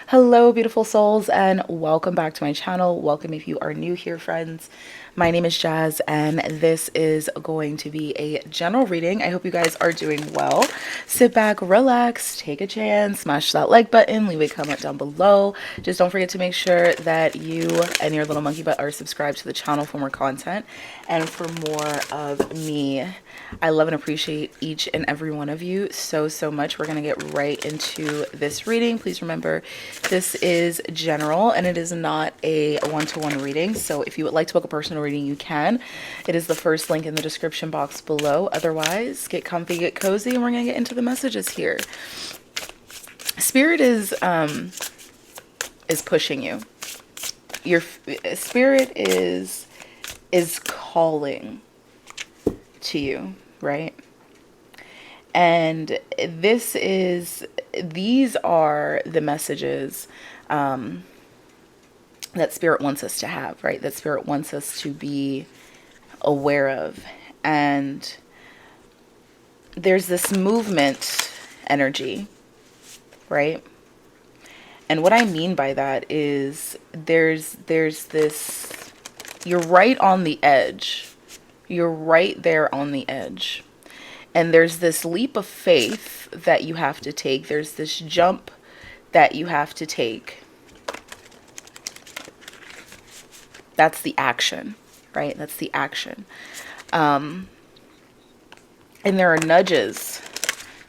Hello, beautiful souls, and welcome back to my channel. Welcome if you are new here, friends. My name is Jazz, and this is going to be a general reading. I hope you guys are doing well. Sit back, relax, take a chance, smash that like button, leave a comment down below. Just don't forget to make sure that you and your little monkey butt are subscribed to the channel for more content and for more of me. I love and appreciate each and every one of you so much. We're going to get right into this reading. Please remember, this is general and it is not a one-to-one reading. So if you would like to book a personal reading, you can. It is the first link in the description box below. Otherwise, get comfy, get cozy, and we're going to get into the messages here. Spirit is pushing you. Your spirit is calling to you, right? And these are the messages that spirit wants us to have, right? That spirit wants us to be aware of. And there's this movement energy, right? And what I mean by that is there's this, you're right on the edge. You're right there on the edge. And there's this leap of faith that you have to take. There's this jump that you have to take. That's the action, right? That's the action. And there are nudges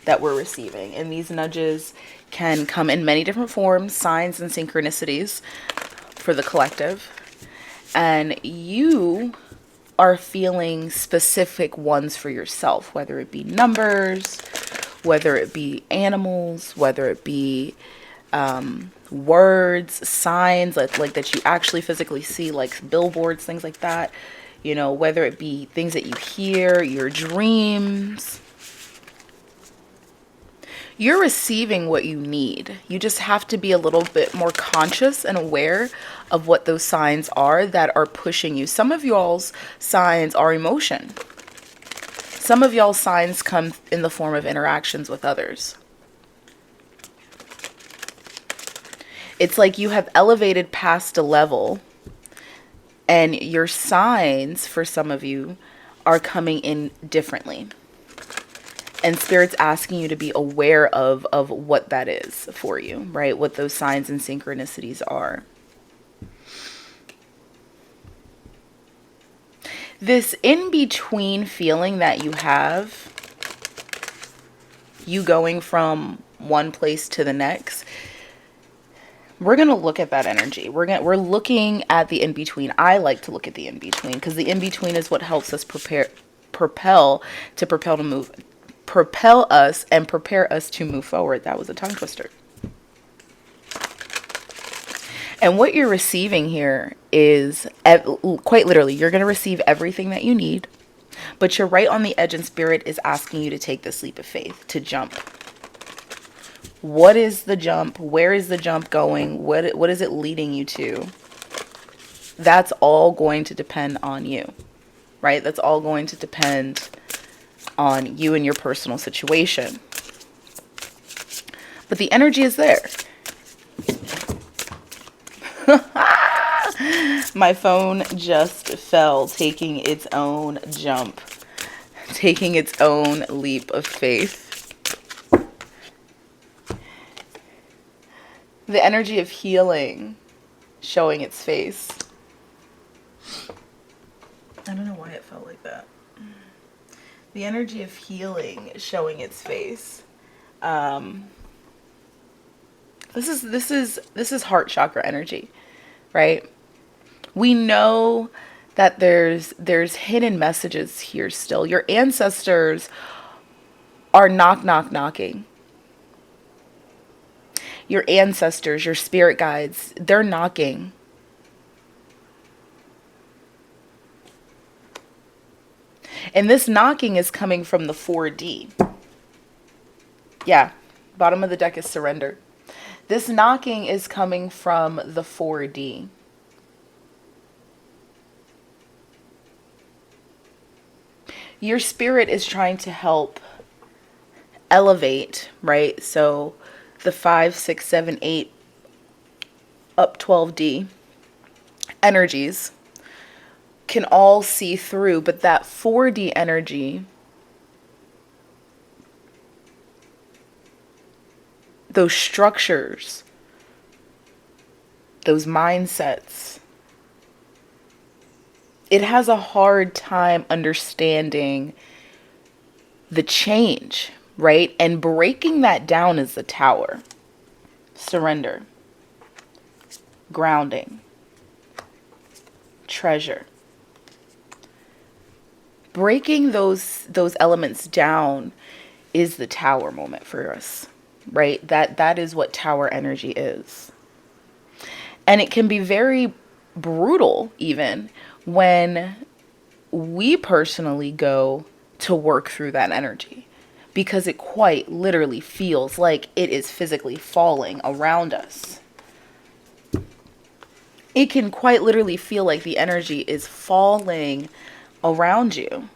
that we're receiving. And these nudges can come in many different forms, signs and synchronicities for the collective. And you are feeling specific ones for yourself, whether it be numbers, whether it be animals, whether it be words, signs like that you actually physically see, like billboards, things like that, you know, whether it be things that you hear, your dreams. You're receiving what you need. You just have to be a little bit more conscious and aware of what those signs are that are pushing you. Some of y'all's signs are emotion. Some of y'all's signs come in the form of interactions with others. It's like you have elevated past a level, and your signs for some of you are coming in differently. And Spirit's asking you to be aware of what that is for you, right? What those signs and synchronicities are. This in-between feeling that you have, you going from one place to the next, we're going to look at that energy. We're looking at the in-between. I like to look at the in-between because the in-between is what helps us propel us and prepare us to move forward. That was a tongue twister. And what you're receiving here is, quite literally, you're going to receive everything that you need, but you're right on the edge, and Spirit is asking you to take this leap of faith, to jump. What is the jump? Where is the jump going? What is it leading you to? That's all going to depend on you, right? That's all going to depend on you and your personal situation. But the energy is there. My phone just fell, taking its own jump, taking its own leap of faith. The energy of healing showing its face. I don't know why it felt like that. The energy of healing showing its face. This is heart chakra energy, right? We know that there's hidden messages here still. Your ancestors are knocking. Your ancestors, your spirit guides, they're knocking. And this knocking is coming from the 4D. Yeah, bottom of the deck is surrender. This knocking is coming from the 4D. Your spirit is trying to help elevate, right? So the 5, 6, 7, 8 up 12D energies can all see through, but that 4D energy, those structures, those mindsets, it has a hard time understanding the change, right? And breaking that down is the Tower. Surrender, grounding, treasure. Breaking those elements down is the Tower moment for us, right? That is what Tower energy is. And it can be very brutal even when we personally go to work through that energy, because it quite literally feels like it is physically falling around us. It can quite literally feel like the energy is falling around you.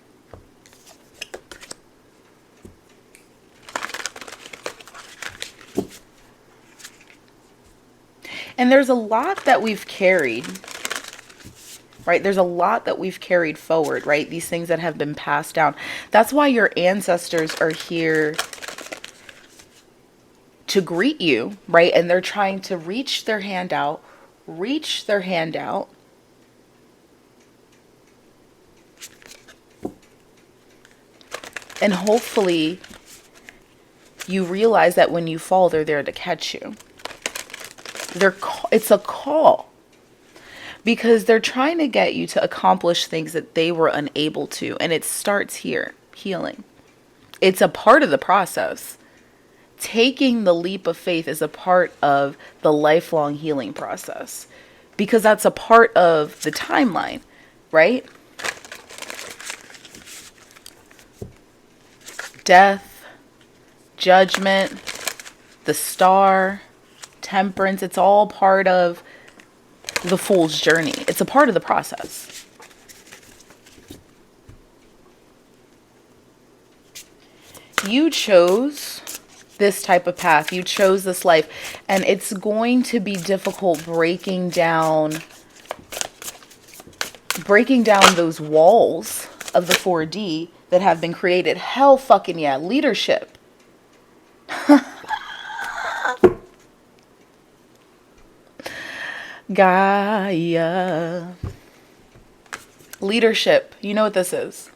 And there's a lot that we've carried, right? There's a lot that we've carried forward, right? These things that have been passed down. That's why your ancestors are here to greet you, right? And they're trying to reach their hand out, and hopefully you realize that when you fall, they're there to catch you. It's a call, because they're trying to get you to accomplish things that they were unable to. And it starts here, healing. It's a part of the process. Taking the leap of faith is a part of the lifelong healing process, because that's a part of the timeline, right? Death, judgment, the star, temperance, it's all part of the fool's journey. It's a part of the process. You chose this type of path. You chose this life, and it's going to be difficult breaking down those walls of the 4D that have been created. Hell fucking yeah. Leadership. Gaia. Leadership. You know what this is.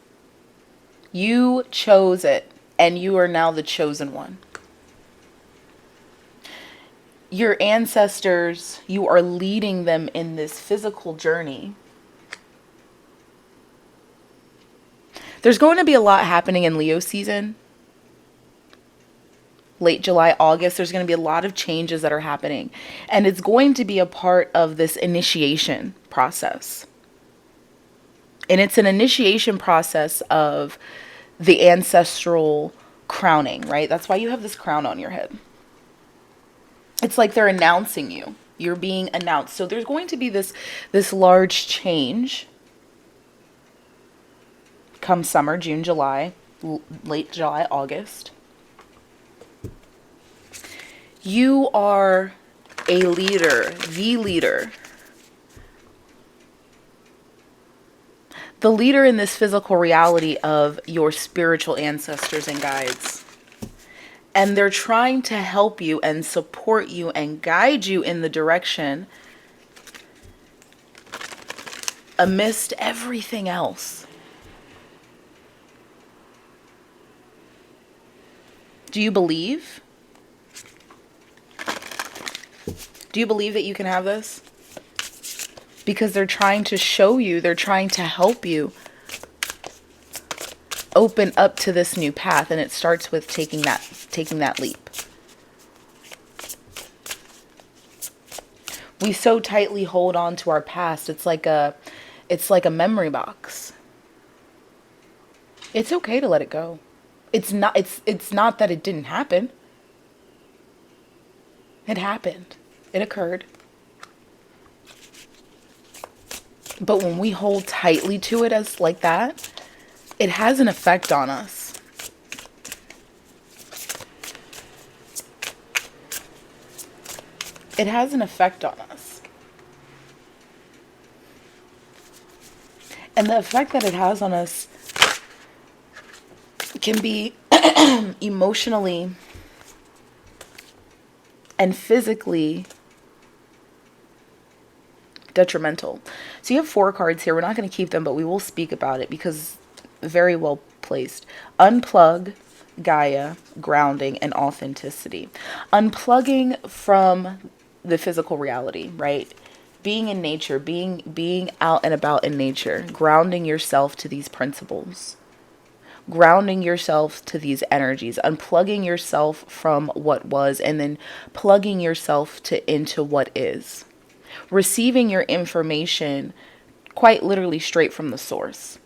You chose it, and you are now the chosen one. Your ancestors, you are leading them in this physical journey. There's going to be a lot happening in Leo season. Late July, August, there's going to be a lot of changes that are happening. And it's going to be a part of this initiation process. And it's an initiation process of the ancestral crowning, right? That's why you have this crown on your head. It's like they're announcing you. You're being announced. So there's going to be this large change come summer, June, July, late July, August. You are a leader, the leader. The leader in this physical reality of your spiritual ancestors and guides. And they're trying to help you and support you and guide you in the direction amidst everything else. Do you believe? Do you believe that you can have this? Because they're trying to show you, they're trying to help you open up to this new path, and it starts with taking that leap. We so tightly hold on to our past. It's like a memory box. It's okay to let it go. It's not that it didn't happen. It happened. It occurred. But when we hold tightly to it as like that, it has an effect on us. It has an effect on us. And the effect that it has on us can be emotionally and physically detrimental. So you have 4 cards here. We're not going to keep them, but we will speak about it because very well placed. Unplug, Gaia, grounding, and authenticity. Unplugging from the physical reality, right? Being in nature, being out and about in nature, grounding yourself to these principles, grounding yourself to these energies, unplugging yourself from what was, and then plugging yourself into what is. Receiving your information quite literally straight from the source.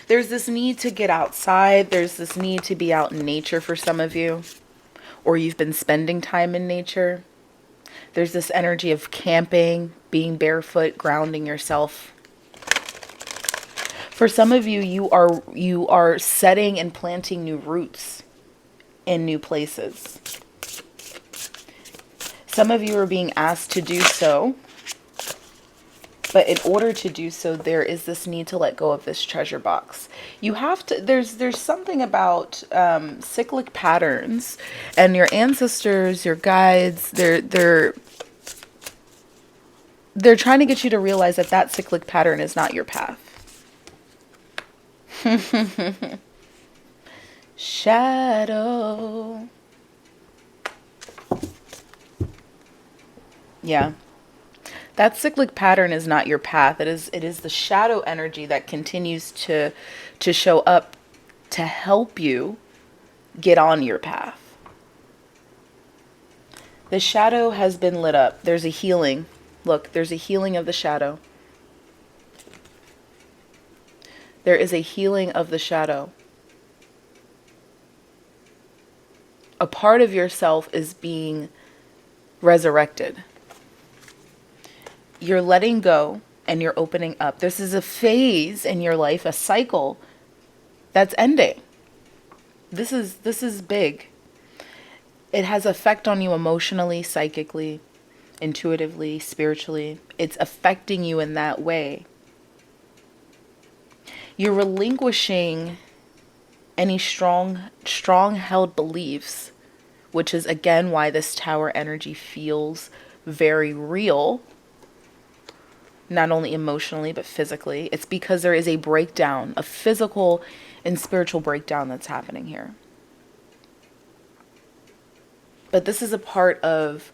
There's this need to get outside. There's this need to be out in nature for some of you, or you've been spending time in nature. There's this energy of camping, being barefoot, grounding yourself. For some of you, you are setting and planting new roots in new places. Some of you are being asked to do so, but in order to do so, there is this need to let go of this treasure box. You have to, there's something about cyclic patterns, and your ancestors, your guides, they're trying to get you to realize that that cyclic pattern is not your path. Shadow. Yeah. That cyclic pattern is not your path. It is the shadow energy that continues to show up to help you get on your path. The shadow has been lit up. There's a healing. Look, there's a healing of the shadow. There is a healing of the shadow. A part of yourself is being resurrected. You're letting go and you're opening up. This is a phase in your life, a cycle that's ending. This is big. It has effect on you emotionally, psychically, intuitively, spiritually. It's affecting you in that way. You're relinquishing any strong held beliefs, which is again why this tower energy feels very real. Not only emotionally, but physically. It's because there is a breakdown, a physical and spiritual breakdown that's happening here. But this is a part of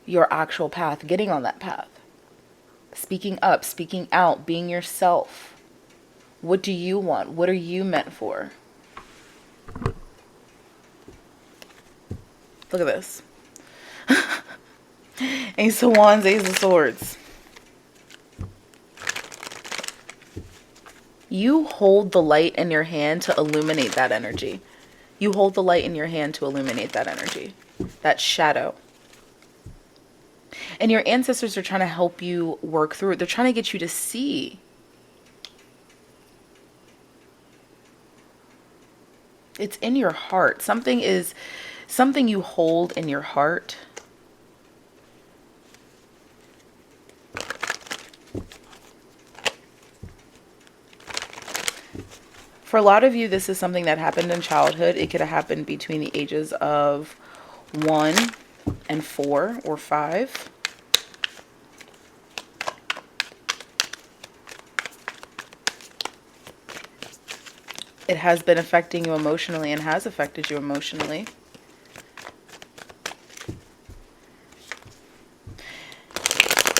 your actual path, getting on that path. Speaking up, speaking out, being yourself. What do you want? What are you meant for? Look at this. Ace of Wands, Ace of Swords. You hold the light in your hand to illuminate that energy. You hold the light in your hand to illuminate that energy, that shadow. And your ancestors are trying to help you work through it. They're trying to get you to see. It's in your heart. Something you hold in your heart. For a lot of you, this is something that happened in childhood. It could have happened between the ages of 1 and 4 or 5. It has been affecting you emotionally and has affected you emotionally.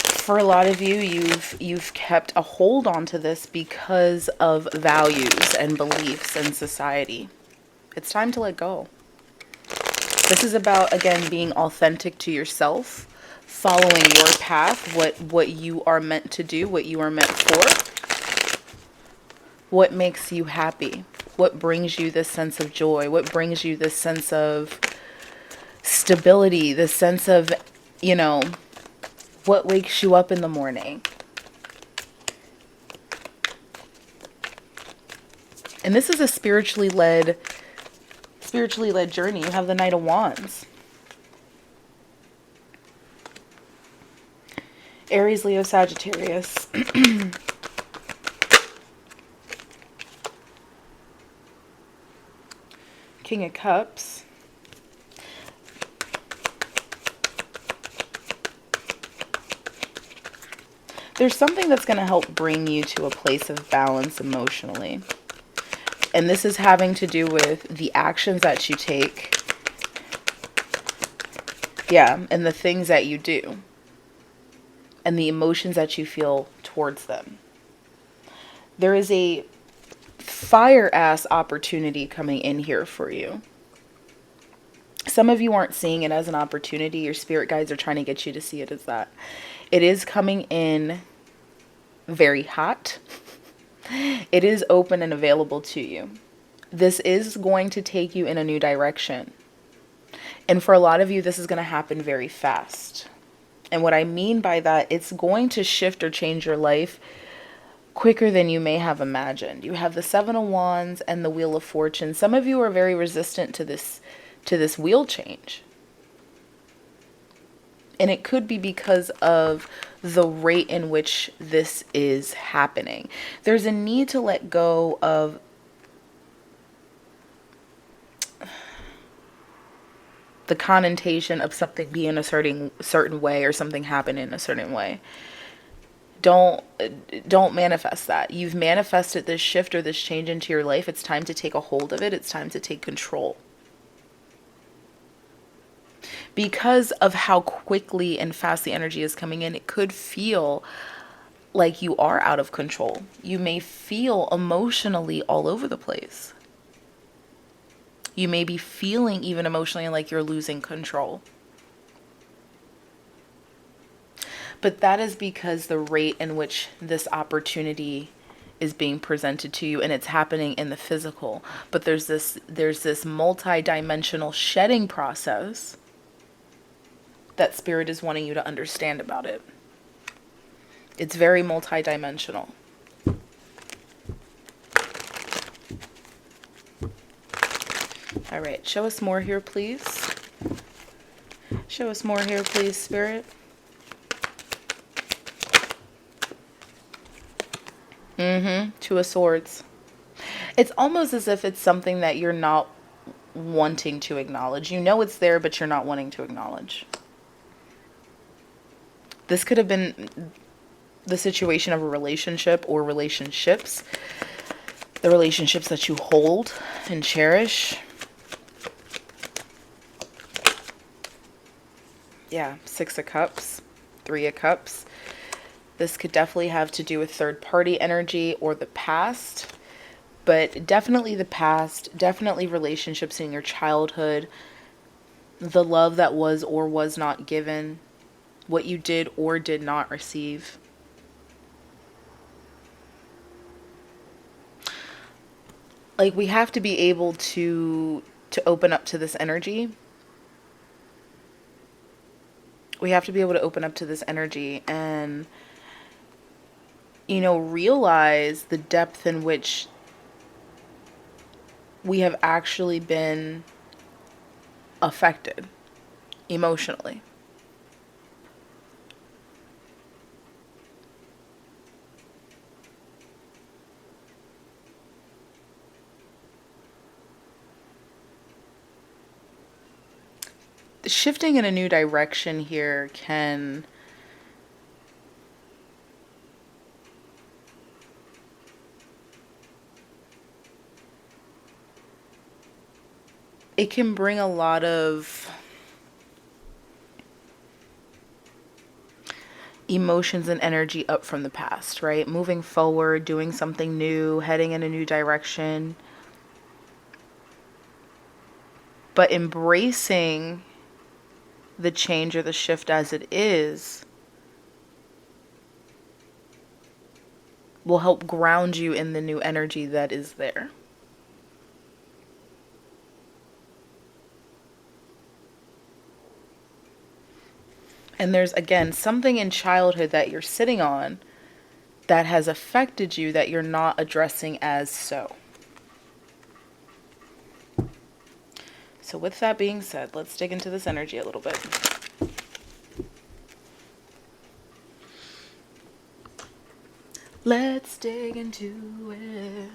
For a lot of you, you've kept a hold onto this because of values and beliefs in society. It's time to let go. This is about, again, being authentic to yourself, following your path, what you are meant to do, what you are meant for, what makes you happy, what brings you this sense of joy, what brings you this sense of stability, this sense of, what wakes you up in the morning. And this is a spiritually led journey. You have the Knight of Wands. Aries, Leo, Sagittarius. King of Cups. There's something that's going to help bring you to a place of balance emotionally. And this is having to do with the actions that you take. Yeah, and the things that you do. And the emotions that you feel towards them. There is a fire-ass opportunity coming in here for you. Some of you aren't seeing it as an opportunity. Your spirit guides are trying to get you to see it as that. It is coming in very hot. It is open and available to you. This is going to take you in a new direction. And for a lot of you, this is going to happen very fast. And what I mean by that, it's going to shift or change your life quicker than you may have imagined. You have the Seven of Wands and the Wheel of Fortune. Some of you are very resistant to this wheel change. And it could be because of the rate in which this is happening. There's a need to let go of the connotation of something being a certain way or something happening in a certain way. Don't manifest that. You've manifested this shift or this change into your life. It's time to take a hold of it. It's time to take control. Because of how quickly and fast the energy is coming in, it could feel like you are out of control. You may feel emotionally all over the place. You may be feeling even emotionally like you're losing control. But that is because the rate in which this opportunity is being presented to you, and it's happening in the physical. But there's this multi-dimensional shedding process that Spirit is wanting you to understand about it. It's very multi-dimensional. All right, show us more here, please. Show us more here, please, Spirit. Two of Swords. It's almost as if it's something that you're not wanting to acknowledge. You know it's there, but you're not wanting to acknowledge. This could have been the situation of a relationship or relationships. The relationships that you hold and cherish. Yeah, Six of Cups, Three of Cups. This could definitely have to do with third-party energy or the past. But definitely the past, definitely relationships in your childhood. The love that was or was not given. What you did or did not receive. Like, we have to be able to open up to this energy. We have to be able to open up to this energy and, you know, realize the depth in which we have actually been affected emotionally. Shifting in a new direction here can bring a lot of emotions and energy up from the past, right? Moving forward, doing something new, heading in a new direction. But embracing the change or the shift as it is will help ground you in the new energy that is there. And there's, again, something in childhood that you're sitting on that has affected you that you're not addressing as so. So with that being said, let's dig into this energy a little bit. Let's dig into it.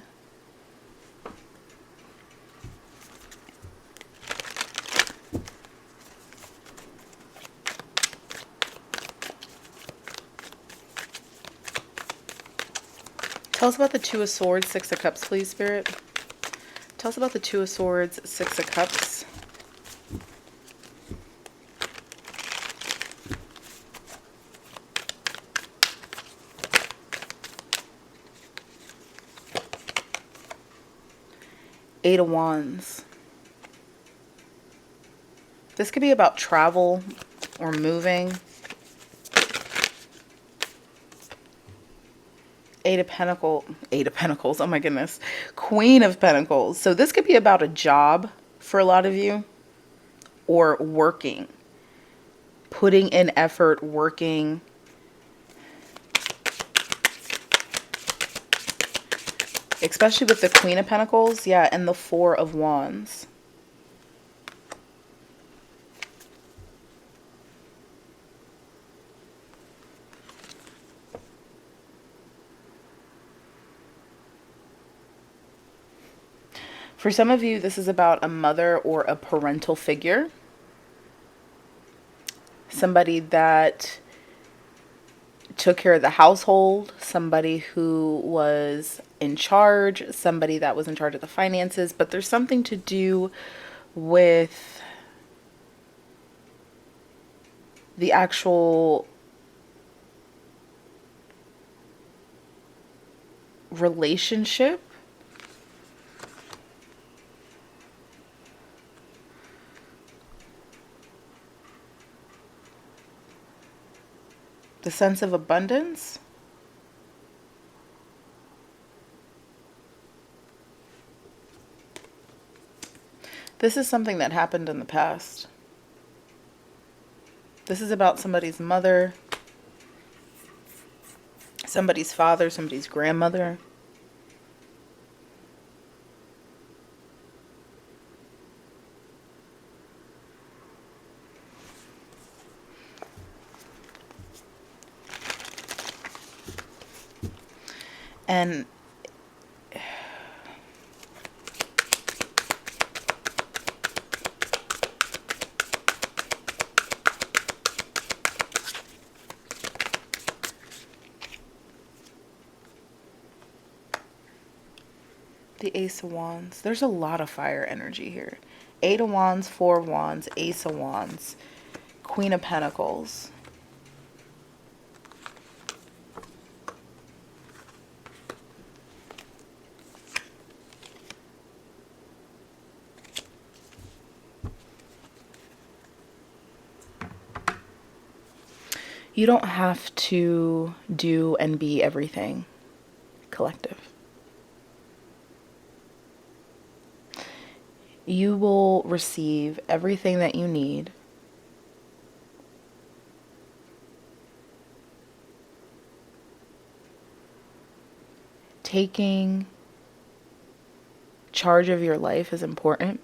Tell us about the Two of Swords, Six of Cups, please, Spirit. Tell us about the Two of Swords, Six of Cups. Eight of Wands. This could be about travel or moving. Eight of Pentacles, oh my goodness. Queen of Pentacles. So this could be about a job for a lot of you, or working, putting in effort, working. Especially with the Queen of Pentacles, yeah, and the Four of Wands. For some of you, this is about a mother or a parental figure. Somebody that took care of the household, somebody who was in charge, somebody that was in charge of the finances, but there's something to do with the actual relationship. The sense of abundance. This is something that happened in the past. This is about somebody's mother, somebody's father, somebody's grandmother. And the Ace of Wands. There's a lot of fire energy here. Eight of Wands, Four of Wands, Ace of Wands, Queen of Pentacles. You don't have to do and be everything. Collective. You will receive everything that you need. Taking charge of your life is important.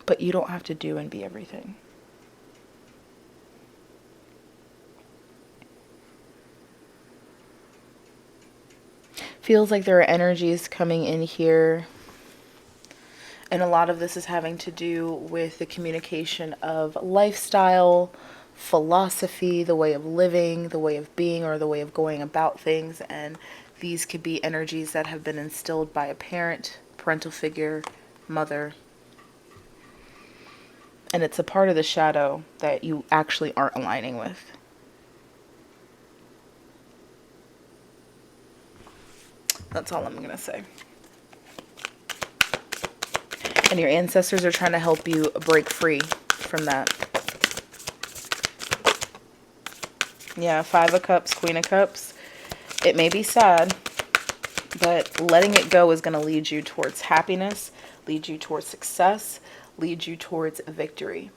But you don't have to do and be everything. Feels like there are energies coming in here. And a lot of this is having to do with the communication of lifestyle, philosophy, the way of living, the way of being, or the way of going about things. And these could be energies that have been instilled by a parent, parental figure, mother. And it's a part of the shadow that you actually aren't aligning with. That's all I'm going to say. And your ancestors are trying to help you break free from that. Yeah, Five of Cups, Queen of Cups. It may be sad, but letting it go is going to lead you towards happiness, lead you towards success, lead you towards victory.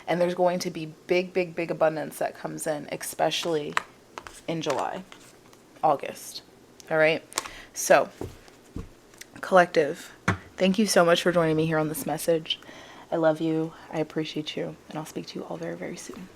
And there's going to be big, big, big abundance that comes in, especially in July, August. All right. So, collective, thank you so much for joining me here on this message. I love you. I appreciate you. And I'll speak to you all very, very soon.